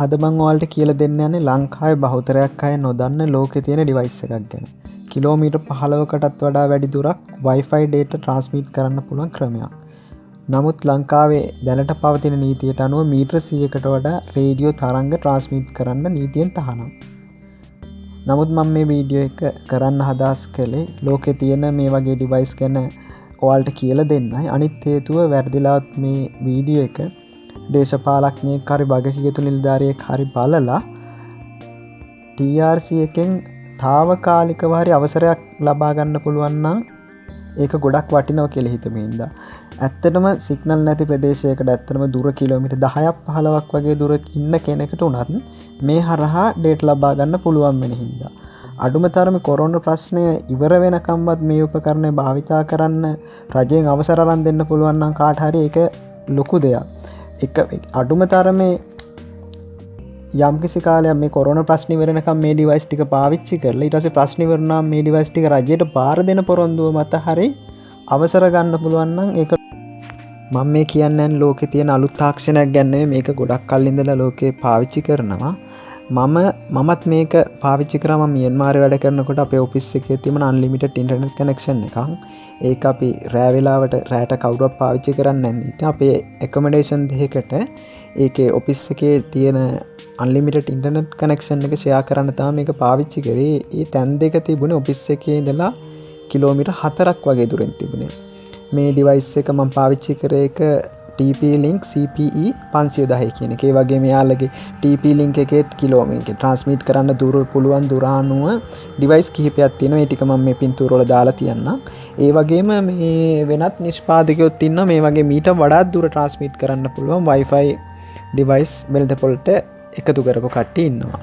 අද මම ඔයාලට කියලා දෙන්න යන්නේ ලංකාවේ බහුතරයක් අය නොදන්න ලෝකේ තියෙන ඩිවයිස් එකක් ගැන. කිලෝමීටර් 15කටත් වඩා වැඩි දුරක් Wi-Fi data transmit කරන්න පුළුවන් ක්‍රමයක්. නමුත් ලංකාවේ දැනට පවතින නීතියට අනුව මීටර 100කට වඩා රේඩියෝ තරංග transmit කරන්න නීතියෙන් තහනම්. නමුත් මම මේ වීඩියෝ එක කරන්න හදාස් කළේ ලෝකේ තියෙන මේ වගේ ඩිවයිස් ගැන ඔයාලට කියලා දෙන්නයි. අනිත් හේතුව වැරදිලාවත් මේ වීඩියෝ එක දේශපාලඥයෙක් හරි භාගකීයතු නිලධාරියෙක් හරි බලලා TRC එකෙන් తాවකාලිකව හරි අවසරයක් ලබා ගන්න පුළුවන් නම් ඒක ගොඩක් වටිනවා කියලා හිතමින් ඉඳා. ඇත්තටම සිග්නල් නැති ප්‍රදේශයකට ඇත්තටම දුර කිලෝමීටර් 10ක් 15ක් වගේ දුර ඉන්න කෙනෙකුට උනත් මේ හරහා ඩේටා ලබා ගන්න පුළුවන් වෙන හින්දා. අඩුම තරමේ කොරෝනා ප්‍රශ්නය ඉවර වෙනකම්වත් මේ උපකරණය භාවිතා කරන්න රජයෙන් අවසර අරන් දෙන්න පුළුවන් නම් කාට හරි ඒක ලොකු දෙයක්. එක අඩුම තරමේ යම්කිසි කාලයක් මේ කොරෝනා ප්‍රශ්න ඉවරනකම් මේ ඩිවයිස් ටික පාවිච්චි කරලා ඊට පස්සේ ප්‍රශ්න ඉවරනම් මේ ඩිවයිස් ටික රජයට පාර දෙන පොරොන්දුව මත හරි අවසර ගන්න පුළුවන් නම් ඒක මම මේ කියන්නේ ලෝකේ තියෙන අලුත් තාක්ෂණයක් ගැන නෙමෙයි. මේක ගොඩක් කල් ඉඳලා ලෝකේ පාවිච්චි කරනවා. මමත් මේක පාවිච්චි කරා. මම මියන්මාරේ වැඩ කරනකොට අපේ ඔෆිස් එකේ තිබුණ අන්ලිමිටඩ් ඉන්ටර්නෙට් කනෙක්ෂන් එකක්. ඒක අපි රෑ වෙලාවට රෑට කවුරුත් පාවිච්චි කරන්නේ නැහැ. ඉතින් අපේ ඇකොමඩේෂන් දෙකකට ඒකේ ඔෆිස් එකේ තියෙන අන්ලිමිටඩ් ඉන්ටර්නෙට් කනෙක්ෂන් එක ෂෙයා කරන්න තමයි මේක පාවිච්චි කරේ. ඒ තැන් දෙක තිබුණේ ඔෆිස් එකේ ඉඳලා කිලෝමීටර් 4ක් වගේ දුරින් තිබුණේ. මේ ඩිවයිස් එක මම පාවිච්චි කරේ එක TP Link CPE810 කියන එක. ඒ වගේ මෙයාලගේ TP Link එකේත් කිලෝමීටර් ට්‍රාන්ස්මිට් කරන්න දුර පුළුවන් දුර අනුව ඩිවයිස් කිහිපයක් තියෙනවා. ඒ ටික මම මේ පින්තූර වල දාලා තියන්නම්. ඒ වගේම මේ වෙනත් නිෂ්පාදකයොත් ඉන්නවා මේ වගේ මීට වඩා දුර ට්‍රාන්ස්මිට් කරන්න පුළුවන් Wi-Fi ඩිවයිස් වෙළඳපොළට එකතු කරපු කට්ටිය ඉන්නවා.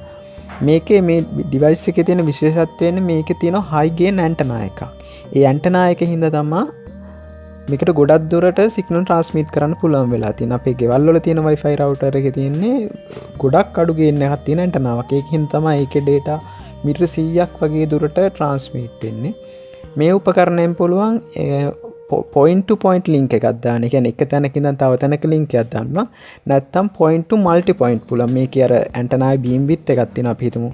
මේකේ මේ ඩිවයිස් එකේ තියෙන විශේෂත්වය වෙන්නේ මේකේ තියෙන high gain antenna එකක්. ඒ antenna එකේ හින්දා තමයි මේකට ගොඩක් දුරට සිග්නල් ට්‍රාන්ස්මිට් කරන්න පුළුවන් වෙලා තියෙනවා. අපේ ගෙවල් වල තියෙන Wi-Fi router එකේ තියෙන්නේ ගොඩක් අඩු gain එකක් තියෙන antenna එකක්. ඒකෙන් තමයි ඒකේ data මීටර 100ක් වගේ දුරට ට්‍රාන්ස්මිට් වෙන්නේ. මේ උපකරණයෙන් පුළුවන් point to point link එකක් දාන්න. ඒ කියන්නේ එක තැනක ඉඳන් තව තැනක link එකක් දාන්න. නැත්නම් point to multi point පුළුවන්. මේකේ අර antenna beam width එකක් තියෙනවා. අපි හිතමු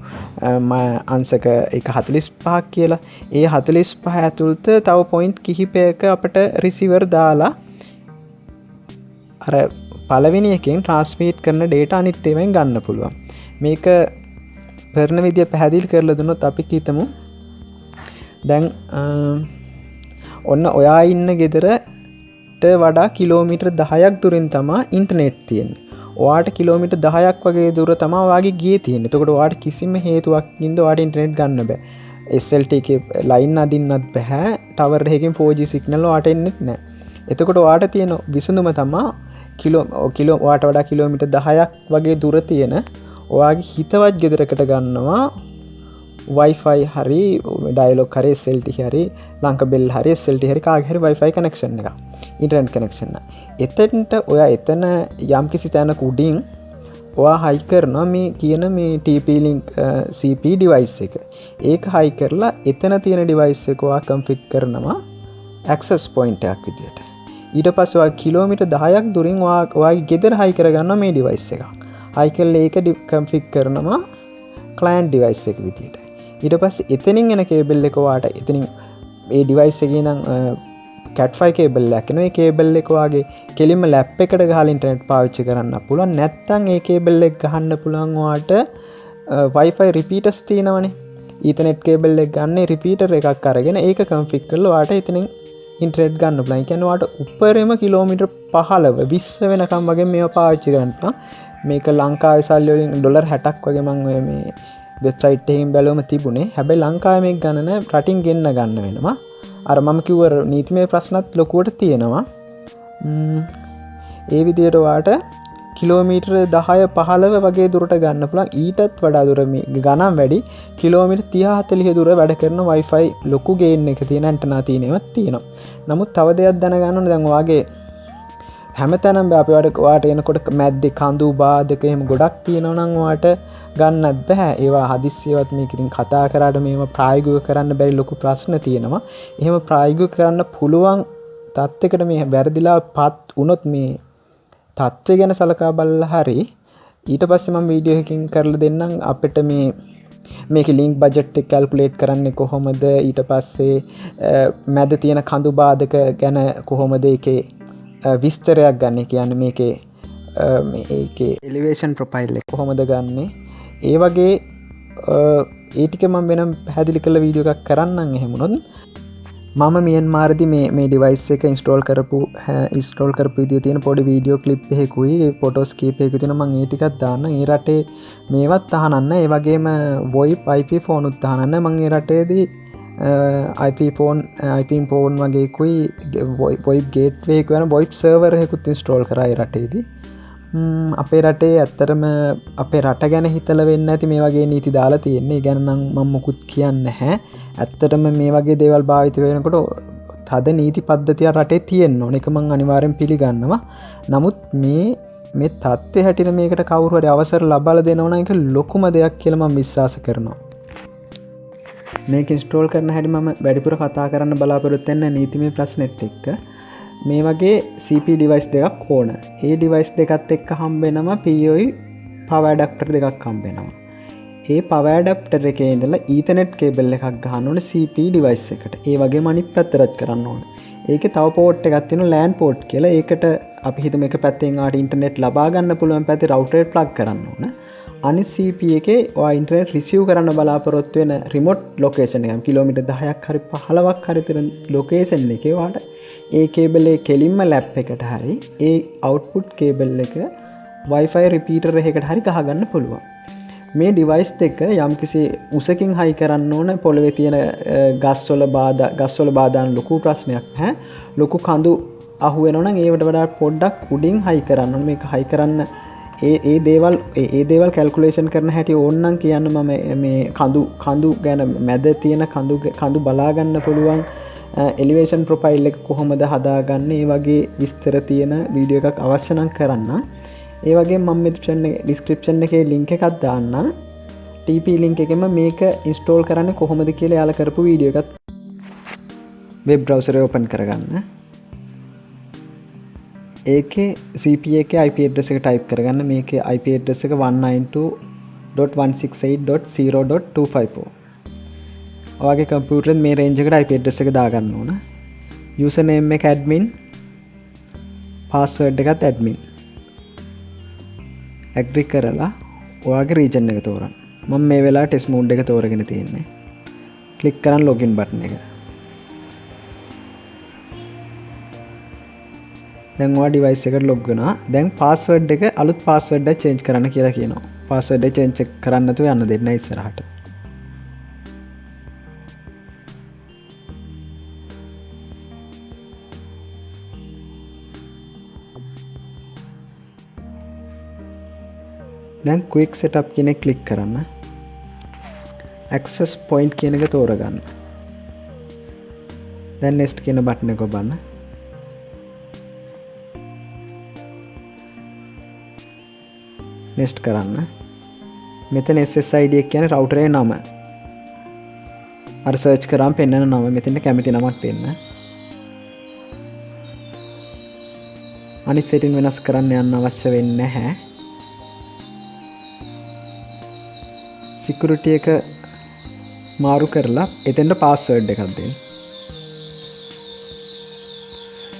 අංශක එක 45ක් කියලා. ඒ 45 ඇතුළත තව point කිහිපයක අපිට receiver දාලා අර පළවෙනි එකෙන් transmit කරන data අනිත් ඒවායින් ගන්න පුළුවන්. මේක කරන විදිය පැහැදිලි කරලා දුන්නොත් අපි හිතමු දැන් ඔන්න ඔයා ඉන්න ගෙදරට වඩා කිලෝමීටර් 10ක් දුරින් තමයි ඉන්ටර්නෙට් තියෙන්නේ. ඔයාට කිලෝමීටර් 10ක් වගේ දුර තමයි ඔයාගේ ගියේ තියෙන්නේ. එතකොට ඔයාට කිසිම හේතුවකින්ද ඔයාට ඉන්ටර්නෙට් ගන්න බෑ. SLT එකේ ලයින් අදින්නත් බෑ. ටවර් එකකින් 4G සිග්නල් ඔයාට එන්නෙත් නෑ. එතකොට ඔයාට තියෙන විසඳුම තමයි ඔයාට වඩා කිලෝමීටර් 10ක් වගේ දුර තියෙන ඔයාගේ හිතවත් ගෙදරකට ගන්නවා Wi-Fi හරි DIalog හරි SLT හරි ලංකබෙල් හරි SLT හරි කාගේ හරි Wi-Fi connection එක ඉන්ටර්නෙට් connection එක. එතනට ඔයා එතන යම්කිසි තැනක උඩින් ඔයා high කරනවා මේ කියන මේ TP Link CPE device එක. ඒක high කරලා එතන තියෙන device එක ඔයා config කරනවා access point එකක් විදියට. ඊට පස්සේ ඔයා කිලෝමීටර් 10ක් දුරින් ඔයාගේ ගෙදර high කරගන්නවා මේ device එක. high කරලා ඒක config කරනවා client device එක විදියට. ඊට පස්සේ එතනින් එන කේබල් එක ඔයාට එතනින් ඒ ඩිවයිස් එකේ නම් cat5 කේබල් එකක් එනවා. ඒ කේබල් එක ඔයාගේ කෙලින්ම ලැප් එකට ගහලා ඉන්ටර්නෙට් පාවිච්චි කරන්න පුළුවන්. නැත්නම් ඒ කේබල් එක ගහන්න පුළුවන් ඔයාට Wi-Fi repeaters තියෙනවනේ. Ethernet කේබල් එක ගන්න repeater එකක් අරගෙන ඒක config කරලා ඔයාට එතනින් ඉන්ටර්නෙට් ගන්න පුළුවන්. ඒ කියන්නේ ඔයාට උඩරෙම කිලෝමීටර් 15 20 වෙනකම් වගේ මේවා පාවිච්චි කරන්න පුළුවන්. මේක ලංකාවේ සල්ලි වලින් ඩොලර් 60ක් වගේ මම ඔය මේ වෙබ්සයිට් එකකින් බැලුවම තිබුණේ. හැබැයි ලංකාවේ මේක ගන්න නෑ. රටින් ගෙන්න ගන්න වෙනවා. අර මම කිව්ව නීතිමය ප්‍රශ්නත් ලොකුවට තියෙනවා. ඒ විදිහට ඔයාට කිලෝමීටර් 10 15 වගේ දුරට ගන්න පුළුවන්. ඊටත් වඩා දුර මේ ගණන් වැඩි කිලෝමීටර් 30 40 දුර වැඩ කරන Wi-Fi ලොකු ගේන් එක තියෙන ඇන්ටනා තියෙනවත් තියෙනවා. නමුත් තව දෙයක් දැනගන්න ඕනේ. දැන් ඔයාගේ හැමතැනම අපි ඔයාට එනකොට මැද්දේ කඳු බාධක එහෙම ගොඩක් තියෙනවා නම් ඔයාට ගන්නත් බෑ. ඒවා හදිස්සියවත් මේක ඉතින් කතා කරාට මේවා ප්‍රායෝගිකව කරන්න බැරි ලොකු ප්‍රශ්න තියෙනවා. එහෙම ප්‍රායෝගිකව කරන්න පුළුවන් තත්යකට මේ වැරදිලා පත් වුණොත් මේ තත්ත්වය ගැන සලකා බලලා හරි ඊට පස්සේ මම වීඩියෝ එකකින් කරලා දෙන්නම් අපිට මේකේ ලින්ක් බජට් එක කැල්කියුලේට් කරන්නේ කොහොමද, ඊට පස්සේ මැද තියෙන කඳු බාධක ගැන කොහොමද ඒකේ විස්තරයක් ගන්න. කියන්නේ මේකේ එලිවේෂන් ප්‍රොෆයිල් එක කොහොමද ගන්නෙ, ඒ වගේ ඒ ටික මම වෙනම් පැහැදිලි කරලා වීඩියෝ එකක් කරන්නම්. එහෙමනොත් මම මියන්මාරදී මේ ඩිවයිස් එක ඉන්ස්ටෝල් කරපු විදිය තියෙන පොඩි වීඩියෝ ක්ලිප් එකකුයි ෆොටෝස් කීපයක තියෙනවා. මම ඒ ටිකක් දාන්න. ඒ රටේ මේවත් අහනන්න, ඒ වගේම VoIP IP ෆෝන් උත් අහනන්න. මම ඒ රටේදී IP ෆෝන් වගේකුයි VoIP ගේට්වේ එක වෙන VoIP සර්වර් එකකුත් ඉන්ස්ටෝල් කරා ඒ රටේදී. අපේ රටේ ඇත්තරම අපේ රට ගැන හිතලා වෙන්න ඇති මේ වගේ නීති දාලා තියෙන්නේ. ඒ ගැන නම් මම මුකුත් කියන්නේ නැහැ. ඇත්තටම මේ වගේ දේවල් භාවිත වෙනකොට තද නීති පද්ධතිය රටේ තියෙන්න ඕන. ඒක මම අනිවාර්යෙන් පිළිගන්නවා. නමුත් මේ තත්ත්වය හැටියට මේකට කවුරු හරි අවසර ලබාලා දෙනවා නම් ඒක ලොකුම දෙයක් කියලා මම විශ්වාස කරනවා. මේක ඉන්ස්ටෝල් කරන හැටි මම වැඩිපුර කතා කරන්න බලාපොරොත්තු වෙන්නේ නීතිමය ප්‍රශ්නෙත් එක්ක. මේ වගේ CPE ඩිවයිස් දෙකක් ඕන. ඒ ඩිවයිස් දෙකත් එක්ක හම්බෙනවා PoE power adapter දෙකක් හම්බෙනවා. ඒ power adapter එකේ ඉඳලා Ethernet cable එකක් ගහන්න ඕනේ CPE ඩිවයිස් එකට. ඒ වගේම අනිත් පැත්තටත් කරන්න ඕනේ. ඒකේ තව port එකක් තියෙනවා LAN port කියලා. ඒකට අපි හිතමු එක පැත්තෙන් ආට ඉන්ටර්නෙට් ලබා ගන්න පුළුවන් පැත්තේ router එක plug කරන්න ඕන. අනිත් CPE එකේ ඔයා ඉන්ටර්නෙට් රිසීව් කරන්න බලාපොරොත්තු වෙන රිමෝට් ලොකේෂන් එකක් කිලෝමීටර් 10ක් හරි 15ක් හරි තියෙන ලොකේෂන් එකේ වාට ඒ කේබල් එක කෙලින්ම ලැප් එකට හරි ඒ අවුට්පුට් කේබල් එක Wi-Fi රිපීටර් එකකට හරි ගහගන්න පුළුවන්. මේ ඩිවයිස් එක යම්කිසි උසකින් හයි කරන්න ඕන. පොළවේ තියෙන ගස්වල බාධාන ලොකු ප්‍රශ්නයක් නැහැ. ලොකු කඳු අහු වෙනවා නම් ඒවට වඩා පොඩ්ඩක් උඩින් හයි කරන්න ඕන. මේක හයි කරන්න ඒ දේවල් කැල්කුලේෂන් කරන හැටි ඕන්නම් කියන්න මම මේ කඳු ගැන මැද තියෙන කඳු බලාගන්න පුළුවන් එලිවේෂන් ප්‍රොෆයිල් එක කොහොමද හදාගන්නේ, ඒ වගේ විස්තර තියෙන වීඩියෝ එකක් අවශ්‍ය නම් කරන්න. ඒ වගේ මම ඩිස්ක්‍රිප්ෂන් එකේ ලින්ක් එකක් දාන්නම්. TP link එකෙම මේක ඉන්ස්ටෝල් කරන්නේ කොහොමද කියලා යාලා කරපු වීඩියෝ එකක් වෙබ් බ්‍රවුසර් එක ඕපන් කරගන්න. ඒකේ CPE එකේ IP address එක type කරගන්න. මේකේ IP address එක 192.168.0.254. ඔයාගේ කම්පියුටරෙන් මේ රේන්ජ් එකට IP address එක දාගන්න ඕන. user name එක admin, password එකත් admin. agree කරලා ඔයාගේ region එක තෝරන්න. මම මේ වෙලාවේ test mode එක තෝරගෙන තියෙන්නේ. click කරන් login button එක. දැන් ඔයා device එකට log වෙනවා. දැන් password එක අලුත් password එක change කරන්න කියලා කියනවා. password එක change කරන්න නැතුව යන්න දෙන්න ඉස්සරහට. දැන් quick setup කියන එක click කරන්න. access point කියන එක තෝරගන්න. දැන් next කියන button එක ඔබන්න. next කරන්න. මෙතන SSID එක කියන්නේ router එකේ නම. අර search කරාම පෙන්නන නම මෙතන කැමති නමක් දෙන්න. අනිත් setting වෙනස් කරන්න යන්න අවශ්‍ය වෙන්නේ නැහැ. security එක මාරු කරලා එතෙන්ට password එකක් දෙන්න.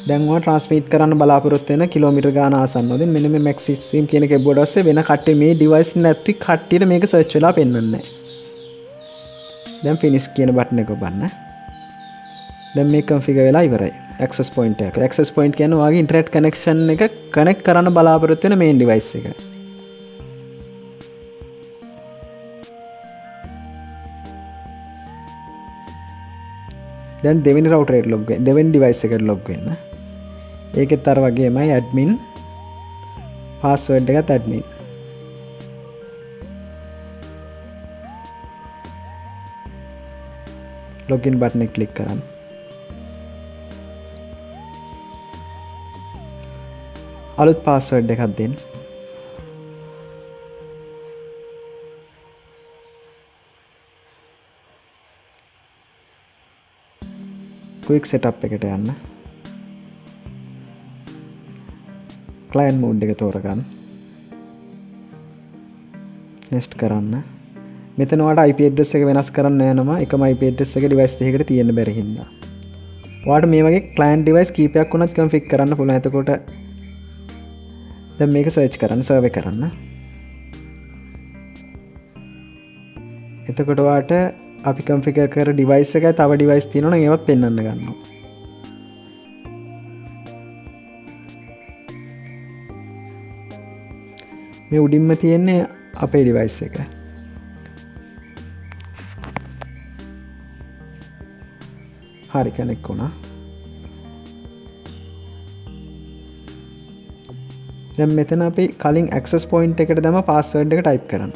දැන් ඔයා transmit කරන්න බලාපොරොත්තු වෙන කිලෝමීටර් ගාන ආසන්නවද මෙන්න මේ max stream කියන එක එබ්බුවට පස්සේ වෙන කට්ටිය මේ device නැති කට්ටියට මේක search වෙලා පෙන්වන්නේ නැහැ. දැන් finish කියන button එක ඔබන්න. දැන් මේක configure වෙලා ඉවරයි. access point එක. access point කියන්නේ ඔයාගේ internet connection එක connect කරන්න බලාපොරොත්තු වෙන main device එක. දැන් දෙවෙනි router එකට log වෙන්න. දෙවෙනි device එකට log වෙන්න. ඒකෙත් අර වගේමයි admin password එකත් admin. login button එක click කරන්න. අලුත් password එකක් දෙන්න. quick setup එකට යන්න. client mode එක තෝරගන්න. නෙක්ස්ට් කරන්න. මෙතන ඔයාලට IP address එක වෙනස් කරන්න යනවා. එකම IP address එක device දෙකකට තියෙන්න බැරි හින්දා. ඔයාලට මේ වගේ client device කීපයක් වුණත් configure කරන්න පුළුවන්. එතකොට දැන් මේක search කරන්න, survey කරන්න. එතකොට ඔයාලට අපි configure කර device එකයි තව device තියෙනවා නම් ඒවත් පෙන්වන්න ගන්නවා. මේ උඩින්ම තියෙන්නේ අපේ device එක. හරි කනෙක්ට් වුණා. දැන් මෙතන අපි කලින් access point එකට දැම්ම password එක type කරන්න.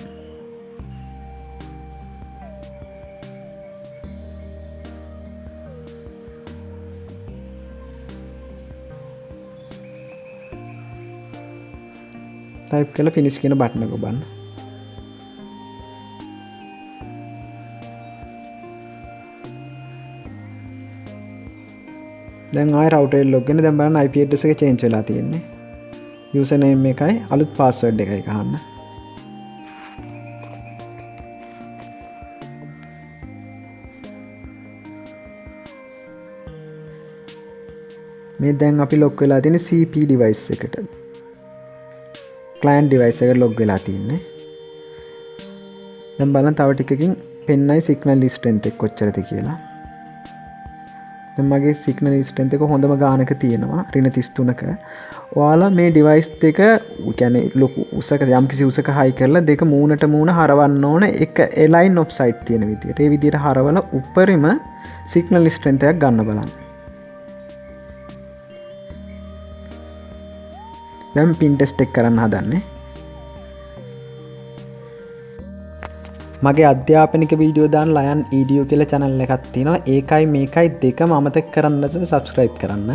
type කරලා finish කියන බටන් එක ඔබන්න. දැන් ආයෙ router එක log වෙන. දැන් බලන්න IP address එක change වෙලා තියෙන්නේ. username එකයි අලුත් password එකයි ගහන්න. මේ දැන් අපි log වෙලා තියෙන්නේ CPE device එකට. client device එකට log වෙලා තියෙන්නේ. දැන් බලන්න තව ටිකකින් පෙන්නයි signal strength එක කොච්චරද කියලා. දැන් මගේ signal strength එක හොඳම ගානක තියෙනවා -33ක. ඔයාලා මේ device දෙක කියන්නේ ලොකු උසක යම්කිසි උසක high කරලා දෙක මූණට මූණ හරවන්න ඕන එක align offside තියෙන විදියට. ඒ විදියට හරවලා උඩරිම signal strength එකක් ගන්න බලන්න. දැන් pin test එක කරන්න හදන්නේ. මගේ අධ්‍යාපනික වීඩියෝ දාන ලයන් EDU කියලා channel එකක් තියෙනවා. ඒකයි මේකයි දෙකම අමතක කරන්න නැතුව subscribe කරන්න.